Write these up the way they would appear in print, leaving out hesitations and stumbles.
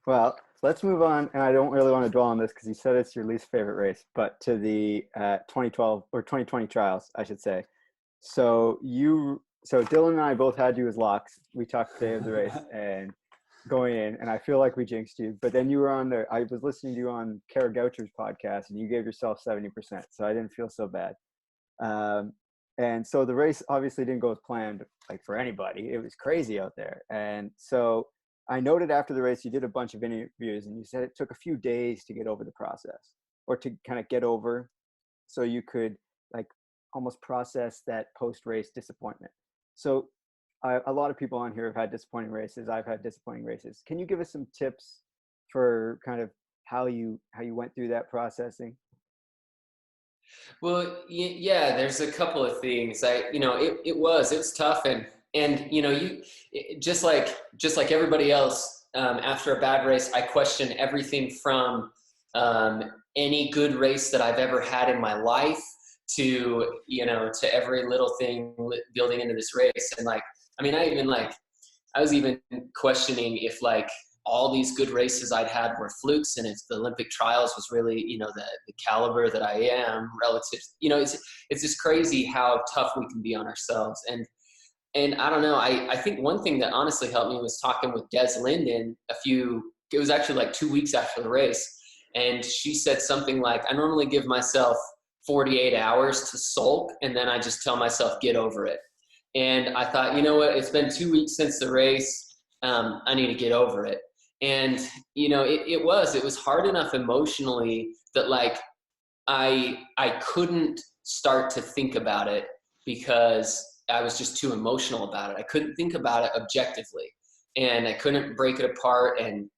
Well, let's move on. And I don't really want to dwell on this because you said it's your least favorite race, but to the 2012 or 2020 trials, I should say. So Dylan and I both had you as locks. We talked the day of the race and going in, and I feel like we jinxed you. But then you were on there. I was listening to you on Kara Goucher's podcast, and you gave yourself 70%. So I didn't feel so bad. Um, and so the race obviously didn't go as planned, like for anybody. It was crazy out there. And so I noted after the race, you did a bunch of interviews and you said it took a few days to get over the process or to kind of get over so you could like almost process that post-race disappointment. So a lot of people on here have had disappointing races. I've had disappointing races. Can you give us some tips for kind of how you went through that processing? Well, yeah, there's a couple of things. It was tough, and just like everybody else, after a bad race, I question everything from um, any good race that I've ever had in my life to every little thing building into this race. And like, I mean, I was even questioning if like all these good races I'd had were flukes and if the Olympic trials was really, the caliber that I am relative, it's just crazy how tough we can be on ourselves. And I don't know, I think one thing that honestly helped me was talking with Des Linden it was actually like 2 weeks after the race. And she said something like, I normally give myself 48 hours to sulk. And then I just tell myself, get over it. And I thought, you know what, it's been 2 weeks since the race. I need to get over it. And, it was hard enough emotionally that like, I couldn't start to think about it because I was just too emotional about it. I couldn't think about it objectively, and I couldn't break it apart and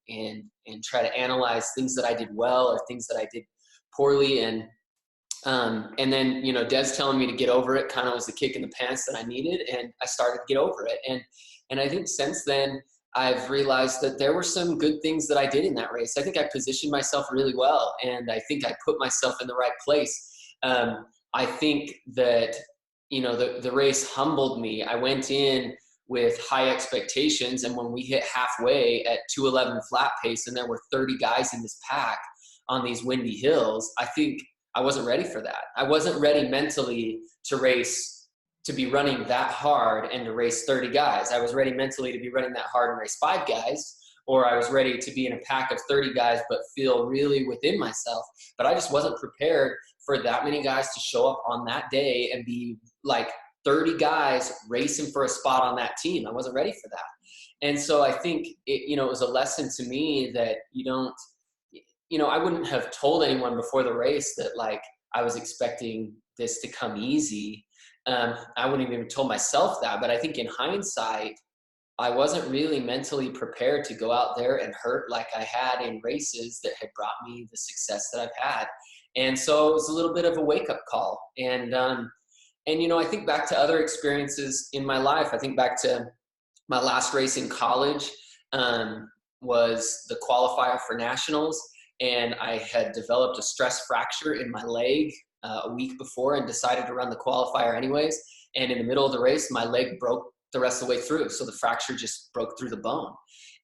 try to analyze things that I did well or things that I did poorly. And then, Des telling me to get over it kind of was the kick in the pants that I needed. And I started to get over it. And I think since then I've realized that there were some good things that I did in that race. I think I positioned myself really well. And I think I put myself in the right place. I think that, the race humbled me. I went in with high expectations. And when we hit halfway at 2:11 flat pace and there were 30 guys in this pack on these windy hills, I think I wasn't ready for that. I wasn't ready mentally to be running that hard and to race 30 guys. I was ready mentally to be running that hard and race 5 guys, or I was ready to be in a pack of 30 guys but feel really within myself. But I just wasn't prepared for that many guys to show up on that day and be like 30 guys racing for a spot on that team. I wasn't ready for that. And so I think it was a lesson to me that I wouldn't have told anyone before the race that like I was expecting this to come easy. I wouldn't have even told myself that, but I think in hindsight, I wasn't really mentally prepared to go out there and hurt like I had in races that had brought me the success that I've had. And so it was a little bit of a wake-up call. And I think back to other experiences in my life. I think back to my last race in college was the qualifier for nationals. And I had developed a stress fracture in my leg a week before and decided to run the qualifier anyways. And in the middle of the race, my leg broke the rest of the way through. So the fracture just broke through the bone.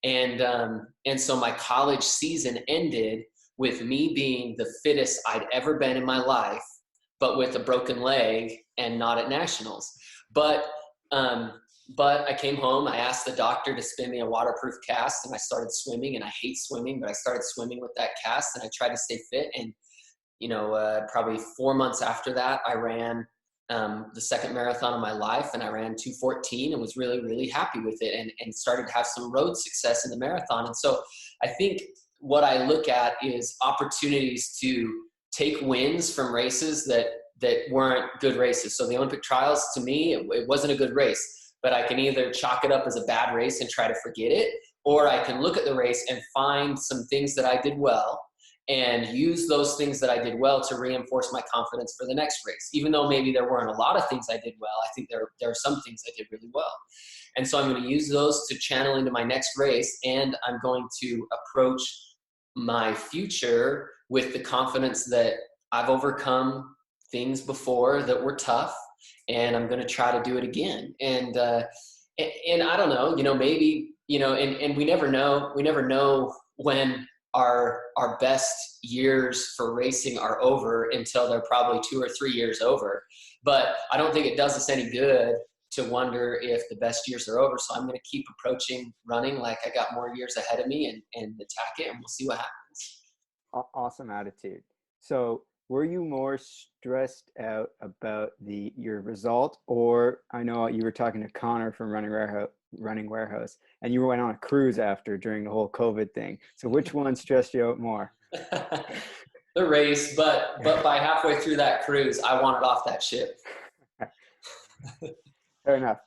And so my college season ended with me being the fittest I'd ever been in my life, but with a broken leg and not at nationals. But I came home, I asked the doctor to spin me a waterproof cast, and I started swimming. And I hate swimming, but I started swimming with that cast, and I tried to stay fit. And probably 4 months after that, I ran the second marathon of my life, and I ran 2:14 and was really, really happy with it, and started to have some road success in the marathon. And so I think what I look at is opportunities to take wins from races that weren't good races. So the Olympic trials, to me, it wasn't a good race, but I can either chalk it up as a bad race and try to forget it, or I can look at the race and find some things that I did well and use those things that I did well to reinforce my confidence for the next race. Even though maybe there weren't a lot of things I did well, I think there are some things I did really well. And so I'm going to use those to channel into my next race, and I'm going to approach my future with the confidence that I've overcome things before that were tough, and I'm going to try to do it again. And I don't know, maybe, and we never know when our best years for racing are over until they're probably 2 or 3 years over. But I don't think it does us any good to wonder if the best years are over. So I'm going to keep approaching running like I got more years ahead of me and attack it, and we'll see what happens. Awesome attitude. So were you more stressed out about your result, or I know you were talking to Connor from Running Warehouse, and you went on a cruise after during the whole COVID thing. So which one stressed you out more? The race, but by halfway through that cruise, I wanted off that ship. Fair enough.